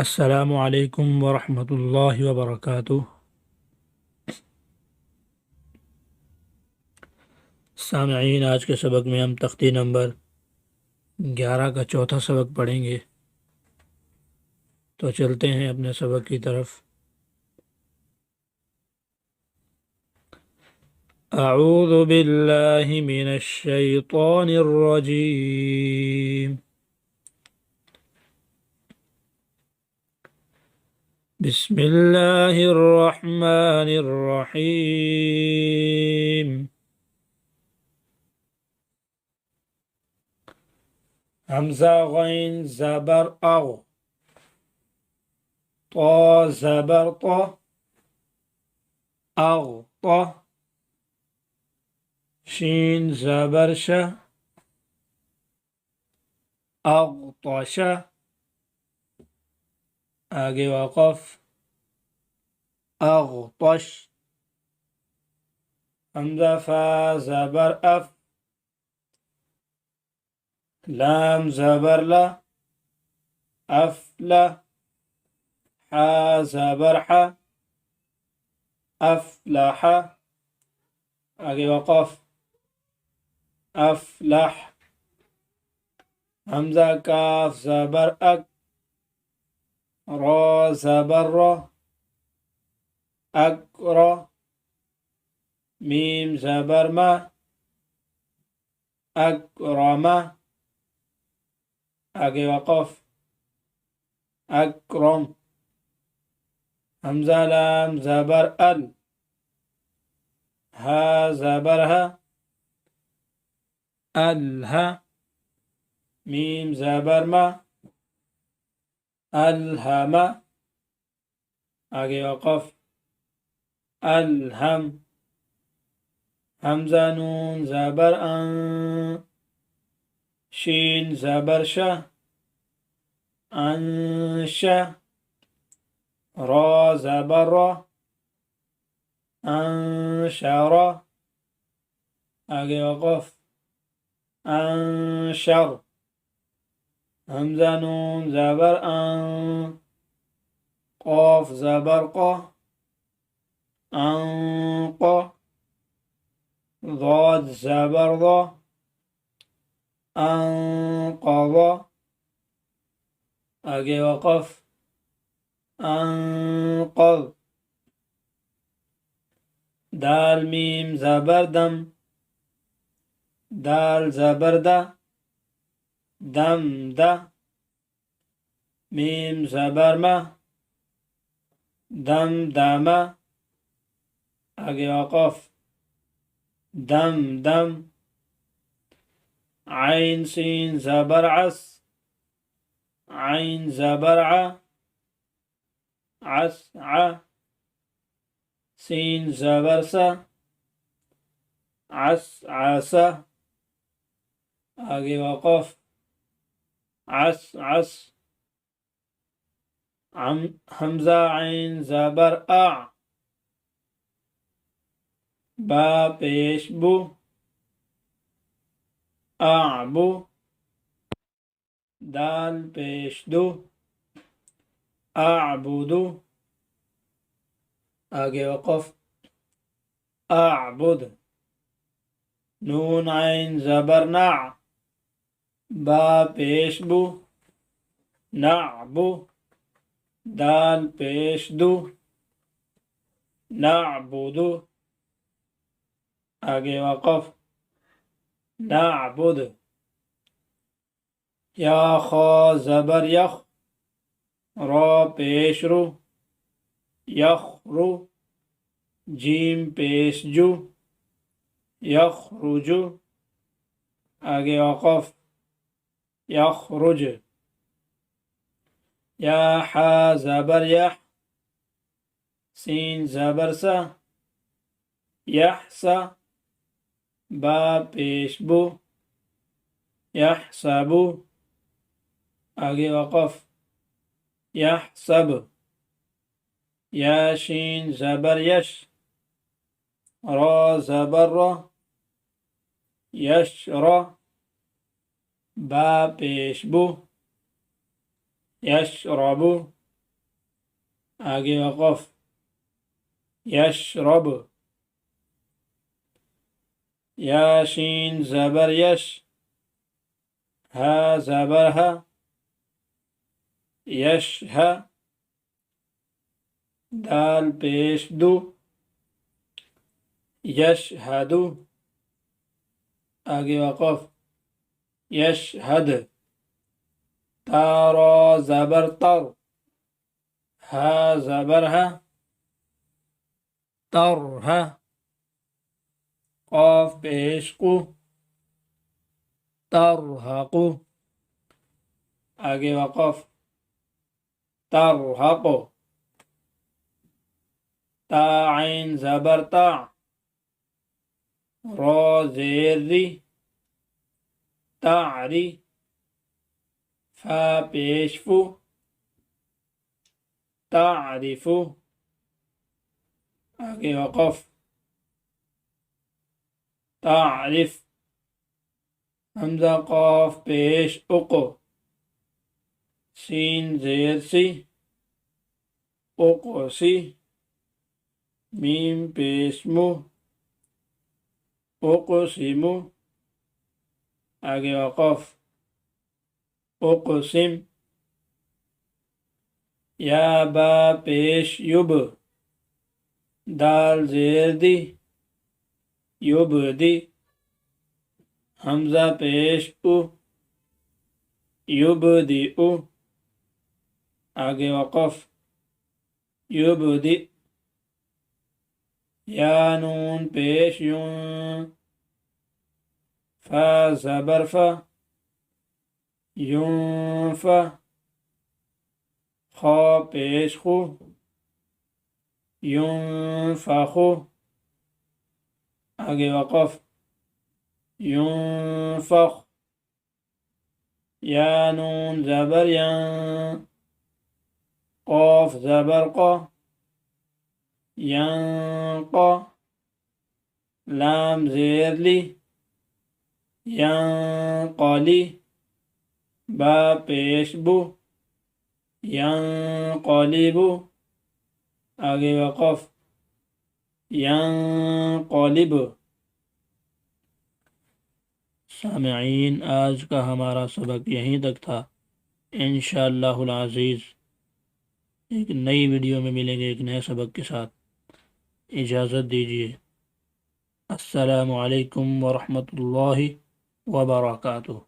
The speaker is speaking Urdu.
السلام علیکم ورحمۃ اللہ وبرکاتہ۔ سامعین، آج کے سبق میں ہم تختی نمبر 11 کا چوتھا سبق پڑھیں گے، تو چلتے ہیں اپنے سبق کی طرف۔ اعوذ باللہ من الشیطان الرجیم، بسم اللہ الرحمن الرحیم۔ حمزہ غین زبر اغ، طا زبر طا، اغ طا، شین زبر شہ، اغطش، آگے وقف، اغطش، حمزہ فا زبر اف، لام زبر لا، افلا، حا زبر حا، افلح، آگے وقف، افلح، حمزہ کاف زبر اک، را زبر را، اکرا، میم زبر ما، اکرما، آگے وقف، اکرم، حمزہ لام زبر ال، ہا زبر ہا، الہا، میم زبر ما، الہما، آگے وقف، الہم، حمزہ نون زبر ان، شین زبر شہ، انشا، را زبر را، انشرا، آگے وقف، انشر، حمزہ نون زبر ان، قاف زبر قا، انقا، ضاد زبر ضا، انقضا، آگے وقف، انقض، دال میم زبر دم، دال زبر دا، دم دا، میم زبر ما، دم داما، آگے وقف، دم دم، عین سین زبر عس، عین زبر ع، عس ع، سین زبر سا، عس عسا، آگے وقف، عس عس، حمزہ عین زبر اع، با پیش بو، اعبو، دال پیش دو، اعبدو، آگے وقف، اعبد، نون عین زبر نع، با پیش بو، نعبو، دال پیش دو، نعبدو، آگے وقف، نعبد، یا خا زبر یخ، را پیش رو، یخرو، جیم پیش جو، یخرجو، آگے وقف، یخرج، یا حا زبر یح، سین زبر سا، یحسا، با پیش بو، یحسبو، آگے وقف، یحسب، یا شین زبر یش، را زبر را، یشرا، با پیش بو، یشربو، آگے وقف یشرب، یا شین زبر یش، ہا زبر ہا، یش ہا، دال پیش دو، یش ہدو، آگے وقف یش ہد، تارا زبر تر، ہا زبر ہا، تر ہا، قاف پیش کو، ترحقو، آگے وقف ترحقو، تا عین زبر تا، را زیر ری، تعری، فا پیش فو، تعرفو، آگے وقف تعرف، حمزہ قاف پیش اقو، سین زیر سی، اقسی، میم پیش مو، اقسمو، آگے وقف اقسم، یا با پیش یب، دال زیر دی، یبدی، حمزہ پیش او، یبدئو، آگے وقف یبدئ، یا نون پیش یون، فا زبر فا، یونفا، خا پیش خو، ينفخو، آگے وقف ينفخ، یا نون زبر ین، قاف زبر قا، ینقا، لام زیر لی، ینقلی، با پیش بو، ینقلبو، آگے وقف ینقلب۔ سامعین، آج کا ہمارا سبق یہیں تک تھا، انشاءاللہ العزیز ایک نئی ویڈیو میں ملیں گے ایک نئے سبق کے ساتھ۔ اجازت دیجیے، السلام علیکم ورحمۃ اللہ وبرکاتہ۔